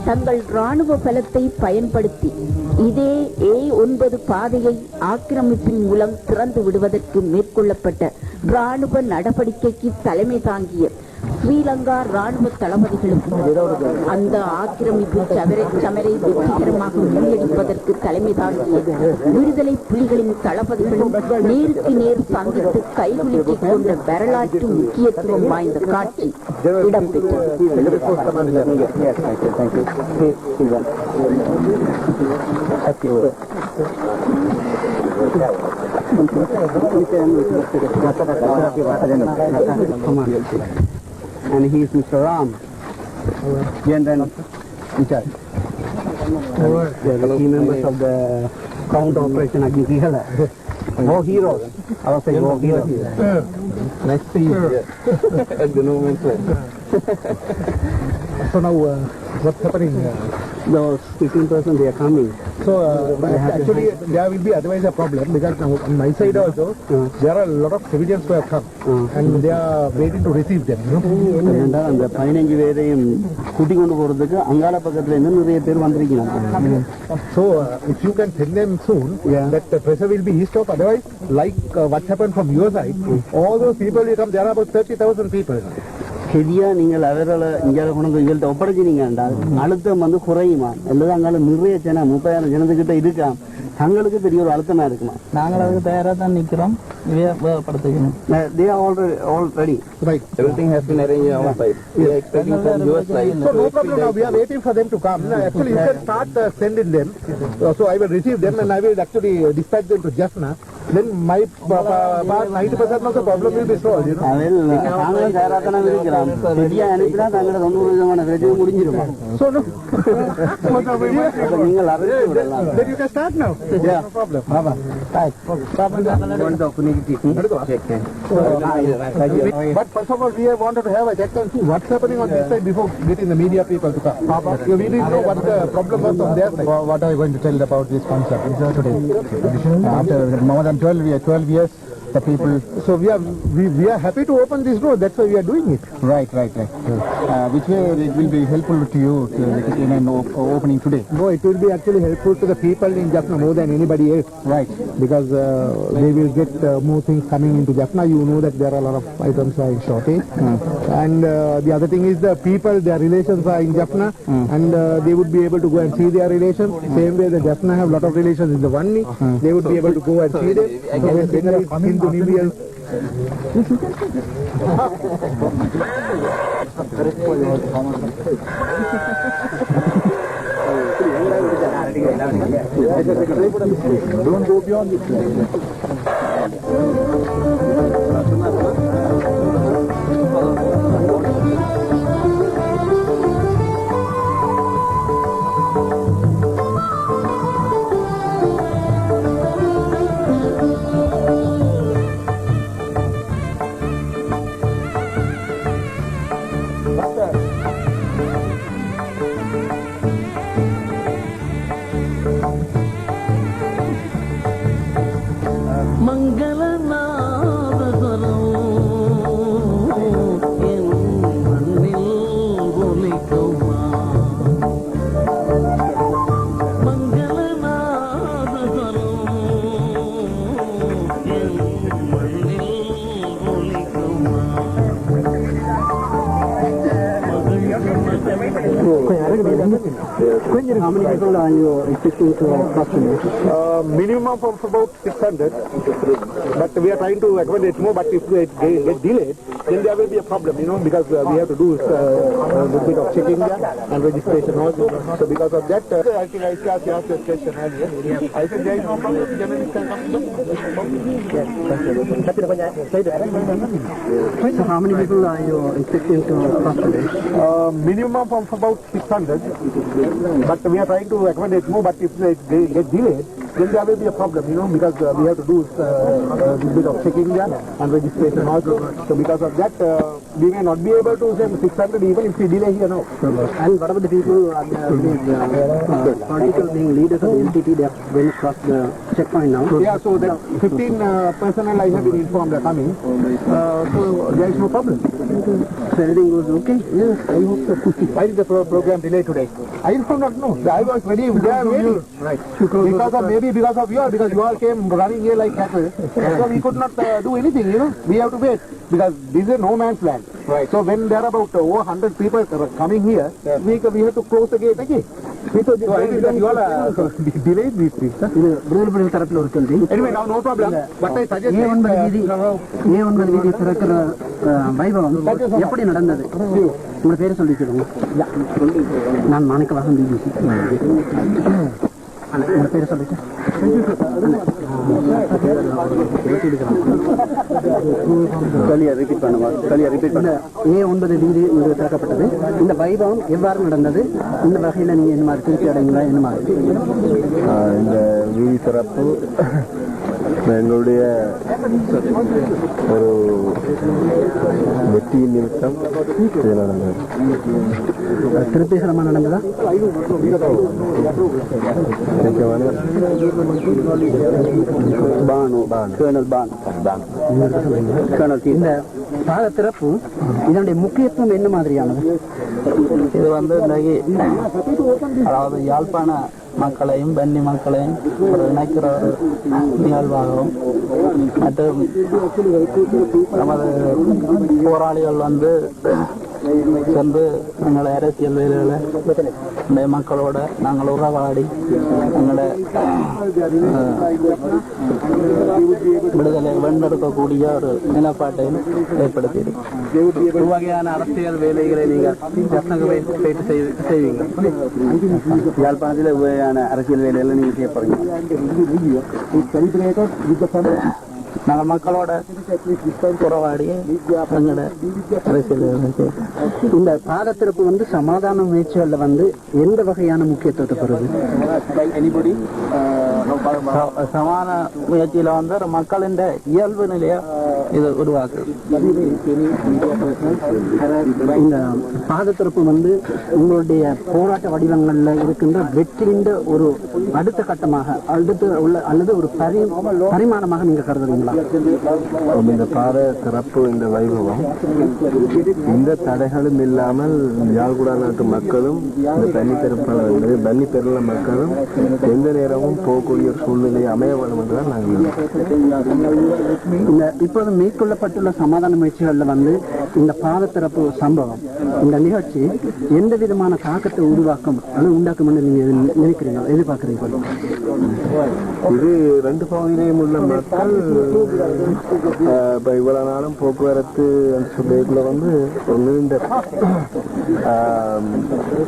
தங்கள் ராணுவ பலத்தை பயன்படுத்தி இதே A9 பாதையை ஆக்கிரமிப்பின் மூலம் திறந்து விடுவதற்கு மேற்கொள்ளப்பட்ட ராணுவ நடவடிக்கைக்கு தலைமை தாங்கிய ஸ்ரீலங்கா ராணுவ தளபதிகளுக்கும் அந்த ஆக்கிரமிப்பு சமரை வெற்றிகரமாக முன்னெடுப்பதற்கு தலைமை தாங்கிய விடுதலை புலிகளின் தளபதிகளும் நேருக்கு நேர் சந்தித்து கைகுலுக்கிக் கொண்ட வரலாற்று முக்கியத்துவம் வாய்ந்த காட்சி இடம்பெற்றது. And he is Mr. Ram, General in charge. The key members of the counter operation Agni-Krihala. War heroes. I was saying war heroes. Nice to see you. At the moment. So now, what's happening? Those 15% they are coming. So actually there will be otherwise a problem because now on my side also there are a lot of civilians who have come and they are waiting to receive them. அந்த 15 பேரையும் கூட்டி கொண்டு போறதுக்கு அங்காள பக்கத்துல இருந்து நிறைய பேர் வந்திருக்காங்க. So if you can tell them soon that the pressure will be east of, otherwise like what happened from your side, all those people will come. There are about 30,000 people. சரியா நீங்கள் அவர்களை இங்கே கொண்டு வந்து இவள்கிட்ட ஒப்படைச்சினீங்கண்டா அழுத்தம் வந்து குறையுமா அல்லது அங்கால நிறைய ஜனம் 30,000 ஜனத்துக்கிட்ட இருக்கா தங்களுக்கு பெரிய ஒரு அழுத்தமா இருக்குமா? நாங்கள் அதுக்கு தயாரா தான் நிக்கிறோம். படுத்துக்கணும். They are all ready. Right. Everything has been arranged on our side. We are expecting from your side. So no problem now. We are waiting for them to come. Actually, you can start sending them. So I will receive them and I will actually dispatch them to Jaffna. Then my about 90% of the problem will be solved. You know. நாங்களும் தயாரா தான் இருக்கிறோம். சரியா அனுப்பினா தங்களோட 90% பிரச்சனை முடிஞ்சிருமா? So no. நீங்கள் அறிவித்து விடலாம். Then you can start now. Yeah. No problem. But first of all, we have wanted to have a check and see what's happening on this side before getting the media people to come. We need to know what the problem was on their side. What are you going to tell about this concept today? After more than 12 years, the people. So we are happy to open this road. That's why we are doing it. Right. Which way it will be helpful to you in an opening today? No, it will be actually helpful to the people in Jaffna more than anybody else. Right. Because they will get more things coming into Jaffna. You know that there are a lot of items are in shortage. And the other thing is the people, their relations are in Jaffna. And they would be able to go and see their relations. Same way the Jaffna have a lot of relations in the Vanni. They would be able to go and see them. So when they come into Nubians. Don't go beyond this. How many people are you expecting to approximate? Minimum of about 600. But we are trying to accommodate more. But if it get delayed, then there will be a problem, you know, because we have to do a little bit of checking there and registration also. So because of that, I think I asked the question earlier. I said there is no problem. Journalists can come. So how many people are you expecting to approximate? Minimum of about 600. But we are trying to accommodate more. But if it get delayed, then there will be a problem, you know, because we have to do a little bit of checking there and registration also. So because of that, we may not be able to send 600 even if we delay here now. And what about the people who are political being leaders of the LTT, they are going across the checkpoint now? Yeah, so that 15 personnel I have been informed are coming. So there is no problem. So everything goes okay? Yes, I hope so. Why is the program delayed today? I do not know. I was ready. They are waiting. Right. Maybe because of you, because you all came running here like cattle. So we could not do anything, you know. We have to wait because this is no man's land. Right. So when there are about over 100 people coming here, we have to close the gate again. So I think that you all delayed these things. இது விடுதலை தரப்பில் ஒரு கேள்வி. Anyway, now no problem. But I suggest A9 வீதி திறக்கிற வைபவம் எப்படி நடந்தது? உங்க பேரை சொல்லிக்கிறோங்க. நான் மாணிக்கவாசன் பிபிசி. உங்க பேரை சொல்லிட்டு A9 வீதி திறக்கப்பட்டது. இந்த வைபவம் எவ்வாறு நடந்தது? இந்த வகையில் நீங்க என்ன மாதிரி திருப்தி அடைங்களா? என்ன மாதிரி இந்த வீதி சிறப்பு எங்களுடைய ஒரு வெற்றியின் நிமித்தம் இது நடந்தது. திருப்திகரமாக நடந்ததா? இந்த பாத திறப்பு இதனுடைய முக்கியத்துவம் என்ன மாதிரியானது? இது வந்து இன்றைக்கு அதாவது யாழ்ப்பாண மக்களையும் பன்னி மக்களையும் ஒரு இணைக்கிற ஒரு நிகழ்வாகவும் மற்றும் நமது போராளிகள் வந்து சென்று எங்களை அரசியல் வேலைகளை இந்த மக்களோட நாங்கள் உறவாடி எங்களை விடுதலை வென்றெடுக்கக்கூடிய ஒரு நிலப்பாட்டையும் ஏற்படுத்தியிருக்கு. வகையான அரசியல் வேலைகளை நீங்கள் செய்வீங்க. யாழ்ப்பாணத்தில் வகையான அரசியல் வேலைகளை நீங்க செய்ய போறீங்க. நாங்கள் மக்களோட உறவாடி எங்களோட அரசியல் இந்த பாதத்திறப்பு வந்து சமாதான முயற்சிகள்ல வந்து எந்த வகையான முக்கியத்துவத்தை பெறுது? சமான முயற்சியில வந்து மக்களின் இயல்பு நிலைய இது உருவாக்கு. இந்த பாதத்திறப்பு வந்து உங்களுடைய போராட்ட வடிவங்கள்ல இருக்கின்ற வெற்றியின் ஒரு அடுத்த கட்டமாக அல்லது ஒரு பரிமாணமாக நீங்க கருதுறீங்களா? இந்த பாத சிறப்பு இந்த வைபவம் இந்த தடைகளும் இல்லாமல் யாழ்குடா நாட்டு மக்களும் இந்த பன்னி பெருள மக்களும் எந்த நேரமும் போகக்கூடிய ஒரு சூழ்நிலையை அமைய வேண்டும் என்றுதான் நாங்கள் இப்போது மேற்கொள்ளப்பட்டுள்ள சமாதான முயற்சிகள்ல வந்து இந்த பாத திறப்பு சம்பவம் இந்த நிகழ்ச்சி எந்த விதமான தாக்கத்தை உருவாக்கும் அல்லது உண்டாக்கும் என்று நீங்க நினைக்கிறீங்க, எதிர்பார்க்கிறீங்க? இது ரெண்டு பகுதியிலையும் உள்ள மக்கள் இப்ப இவ்வளவு நாளும் போக்குவரத்து அந்த சொல்லியதுல வந்து ஒரு நீண்ட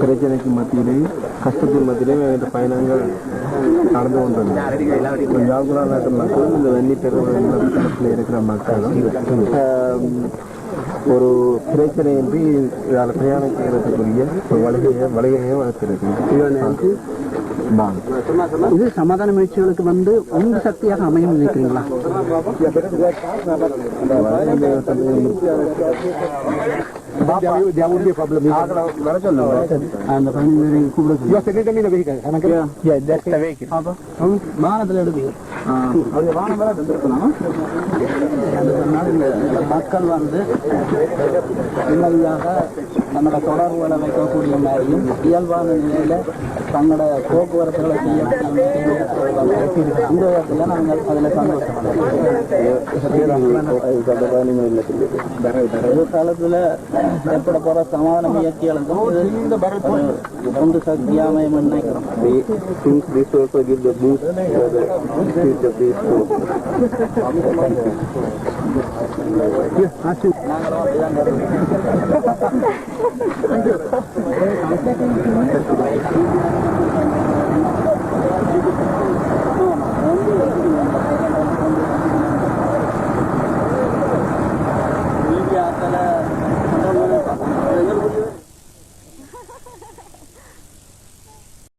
பிரச்சனைக்கு மத்தியிலேயும் கஷ்டத்தின் மத்தியிலேயும் இந்த பயணங்கள் நடந்து கொண்டிருந்தது. யாழ்குடா நாட்டு மக்களும் இந்த வன்னி பெருமாள் இருக்கிற மக்களும் ஒரு பிரச்சனையின்றி இதால் பிரயாணம் செய்யறதுக்குரிய ஒரு வழிகையை வளர்த்திருக்கு. இது சமாதான முயற்சிகளுக்கு வந்து உந்து சக்தியாக அமையும் நினைக்கிறீங்களா? There would be a problem. You are sitting in a vehicle. Yeah, that's the vehicle. வானத்தில் எடுப்பீங்க. மக்கள் வந்து நிம்மதியாக நம்மளோட தொடர்புகளை வைக்கக்கூடிய மாதிரியும் இயல்பான நிலையில தங்களோட போக்குவரத்துகளை செய்ய இந்த விதத்துல நாங்கள் அதில் சந்தோஷம். ஏற்பட போற சமாதான முயற்சிகளுக்கும் உந்து சக்தியா அமையும் நினைக்கிறோம். நாங்களும் அப்படிதான்